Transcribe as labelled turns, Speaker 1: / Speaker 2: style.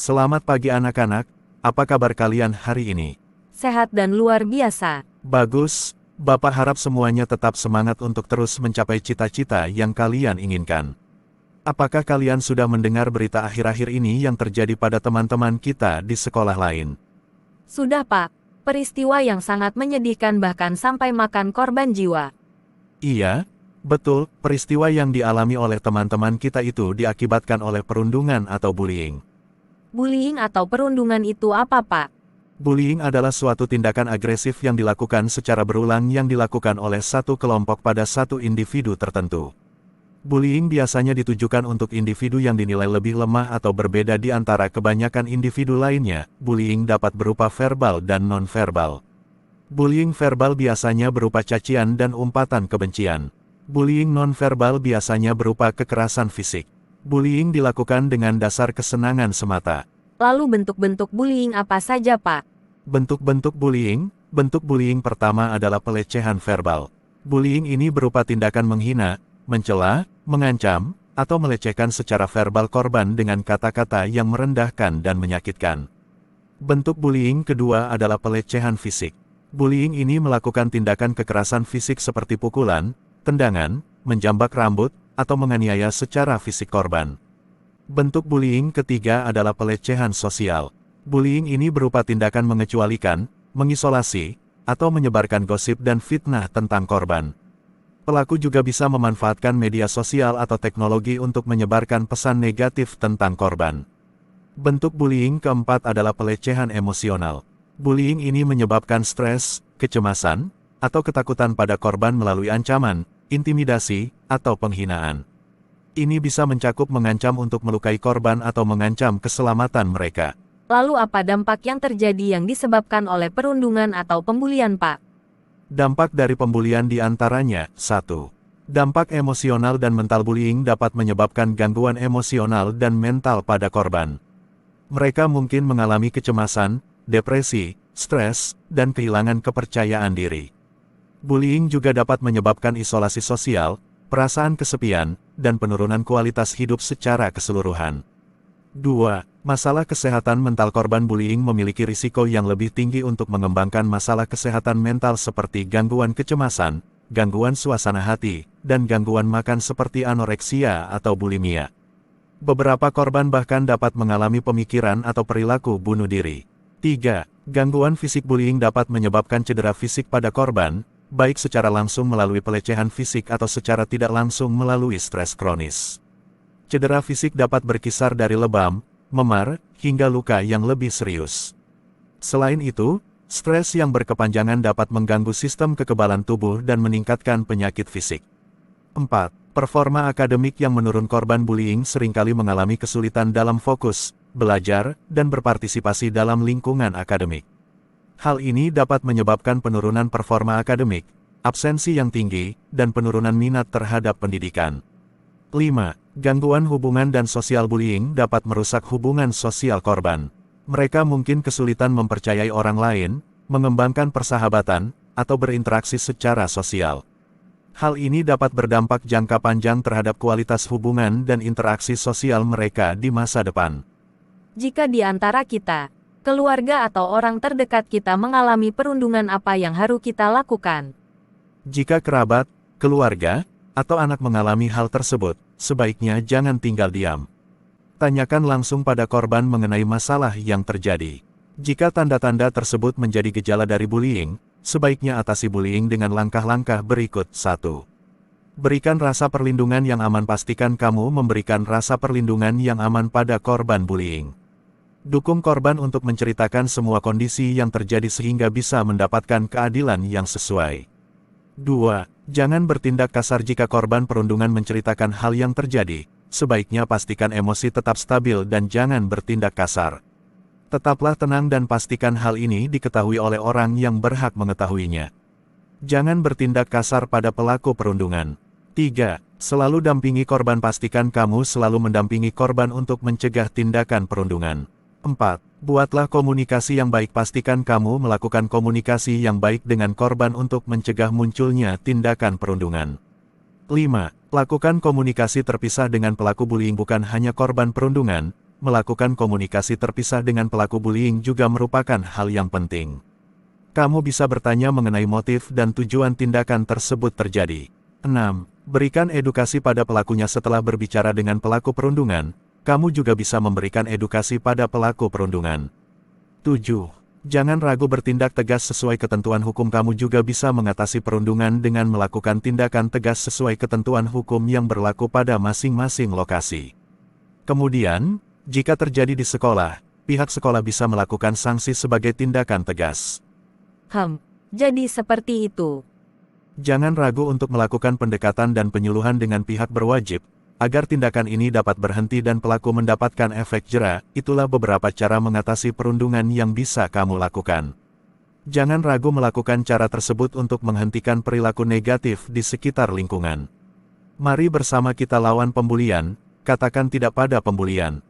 Speaker 1: Selamat pagi anak-anak, apa kabar kalian hari ini?
Speaker 2: Sehat dan luar biasa.
Speaker 1: Bagus, Bapak harap semuanya tetap semangat untuk terus mencapai cita-cita yang kalian inginkan. Apakah kalian sudah mendengar berita akhir-akhir ini yang terjadi pada teman-teman kita di sekolah lain?
Speaker 2: Sudah Pak, peristiwa yang sangat menyedihkan bahkan sampai makan korban jiwa.
Speaker 1: Iya, betul, peristiwa yang dialami oleh teman-teman kita itu diakibatkan oleh perundungan atau bullying.
Speaker 2: Bullying atau perundungan itu apa Pak?
Speaker 1: Bullying adalah suatu tindakan agresif yang dilakukan secara berulang yang dilakukan oleh satu kelompok pada satu individu tertentu. Bullying biasanya ditujukan untuk individu yang dinilai lebih lemah atau berbeda di antara kebanyakan individu lainnya. Bullying dapat berupa verbal dan non-verbal. Bullying verbal biasanya berupa cacian dan umpatan kebencian. Bullying non-verbal biasanya berupa kekerasan fisik. Bullying dilakukan dengan dasar kesenangan semata.
Speaker 2: Lalu bentuk-bentuk bullying apa saja Pak?
Speaker 1: Bentuk bullying pertama adalah pelecehan verbal. Bullying ini berupa tindakan menghina, mencela, mengancam, atau melecehkan secara verbal korban dengan kata-kata yang merendahkan dan menyakitkan. Bentuk bullying kedua adalah pelecehan fisik. Bullying ini melakukan tindakan kekerasan fisik seperti pukulan, tendangan, menjambak rambut, atau menganiaya secara fisik korban. Bentuk bullying ketiga adalah pelecehan sosial. Bullying ini berupa tindakan mengecualikan, mengisolasi, atau menyebarkan gosip dan fitnah tentang korban. Pelaku juga bisa memanfaatkan media sosial atau teknologi untuk menyebarkan pesan negatif tentang korban. Bentuk bullying keempat adalah pelecehan emosional. Bullying ini menyebabkan stres, kecemasan, atau ketakutan pada korban melalui ancaman, intimidasi, atau penghinaan. Ini bisa mencakup mengancam untuk melukai korban atau mengancam keselamatan mereka.
Speaker 2: Lalu apa dampak yang terjadi yang disebabkan oleh perundungan atau pembulian Pak?
Speaker 1: Dampak dari pembulian diantaranya, 1. Dampak emosional dan mental bullying dapat menyebabkan gangguan emosional dan mental pada korban. Mereka mungkin mengalami kecemasan, depresi, stres, dan kehilangan kepercayaan diri. Bullying juga dapat menyebabkan isolasi sosial, perasaan kesepian, dan penurunan kualitas hidup secara keseluruhan. 2. Masalah kesehatan mental korban bullying memiliki risiko yang lebih tinggi untuk mengembangkan masalah kesehatan mental seperti gangguan kecemasan, gangguan suasana hati, dan gangguan makan seperti anoreksia atau bulimia. Beberapa korban bahkan dapat mengalami pemikiran atau perilaku bunuh diri. 3. Gangguan fisik bullying dapat menyebabkan cedera fisik pada korban, baik secara langsung melalui pelecehan fisik atau secara tidak langsung melalui stres kronis. Cedera fisik dapat berkisar dari lebam, memar, hingga luka yang lebih serius. Selain itu, stres yang berkepanjangan dapat mengganggu sistem kekebalan tubuh dan meningkatkan penyakit fisik. 4. Performa akademik yang menurun. Korban bullying seringkali mengalami kesulitan dalam fokus, belajar, dan berpartisipasi dalam lingkungan akademik. Hal ini dapat menyebabkan penurunan performa akademik, absensi yang tinggi, dan penurunan minat terhadap pendidikan. 5. Gangguan hubungan dan sosial. Bullying dapat merusak hubungan sosial korban. Mereka mungkin kesulitan mempercayai orang lain, mengembangkan persahabatan, atau berinteraksi secara sosial. Hal ini dapat berdampak jangka panjang terhadap kualitas hubungan dan interaksi sosial mereka di masa depan.
Speaker 2: Jika di antara kita, keluarga atau orang terdekat kita mengalami perundungan, apa yang harus kita lakukan?
Speaker 1: Jika kerabat, keluarga, atau anak mengalami hal tersebut, sebaiknya jangan tinggal diam. Tanyakan langsung pada korban mengenai masalah yang terjadi. Jika tanda-tanda tersebut menjadi gejala dari bullying, sebaiknya atasi bullying dengan langkah-langkah berikut. 1. Berikan rasa perlindungan yang aman. Pastikan kamu memberikan rasa perlindungan yang aman pada korban bullying. Dukung korban untuk menceritakan semua kondisi yang terjadi sehingga bisa mendapatkan keadilan yang sesuai. 2. Jangan bertindak kasar. Jika korban perundungan menceritakan hal yang terjadi, sebaiknya pastikan emosi tetap stabil dan jangan bertindak kasar. Tetaplah tenang dan pastikan hal ini diketahui oleh orang yang berhak mengetahuinya. Jangan bertindak kasar pada pelaku perundungan. 3. Selalu dampingi korban. Pastikan kamu selalu mendampingi korban untuk mencegah tindakan perundungan. 4. Buatlah komunikasi yang baik. Pastikan kamu melakukan komunikasi yang baik dengan korban untuk mencegah munculnya tindakan perundungan. 5. Lakukan komunikasi terpisah dengan pelaku bullying. Bukan hanya korban perundungan, melakukan komunikasi terpisah dengan pelaku bullying juga merupakan hal yang penting. Kamu bisa bertanya mengenai motif dan tujuan tindakan tersebut terjadi. 6. Berikan edukasi pada pelakunya setelah berbicara dengan pelaku perundungan. Kamu juga bisa memberikan edukasi pada pelaku perundungan. 7. Jangan ragu bertindak tegas sesuai ketentuan hukum. Kamu juga bisa mengatasi perundungan dengan melakukan tindakan tegas sesuai ketentuan hukum yang berlaku pada masing-masing lokasi. Kemudian, jika terjadi di sekolah, pihak sekolah bisa melakukan sanksi sebagai tindakan tegas.
Speaker 2: Jadi seperti itu.
Speaker 1: Jangan ragu untuk melakukan pendekatan dan penyuluhan dengan pihak berwajib, agar tindakan ini dapat berhenti dan pelaku mendapatkan efek jera. Itulah beberapa cara mengatasi perundungan yang bisa kamu lakukan. Jangan ragu melakukan cara tersebut untuk menghentikan perilaku negatif di sekitar lingkungan. Mari bersama kita lawan pembulian, katakan tidak pada pembulian.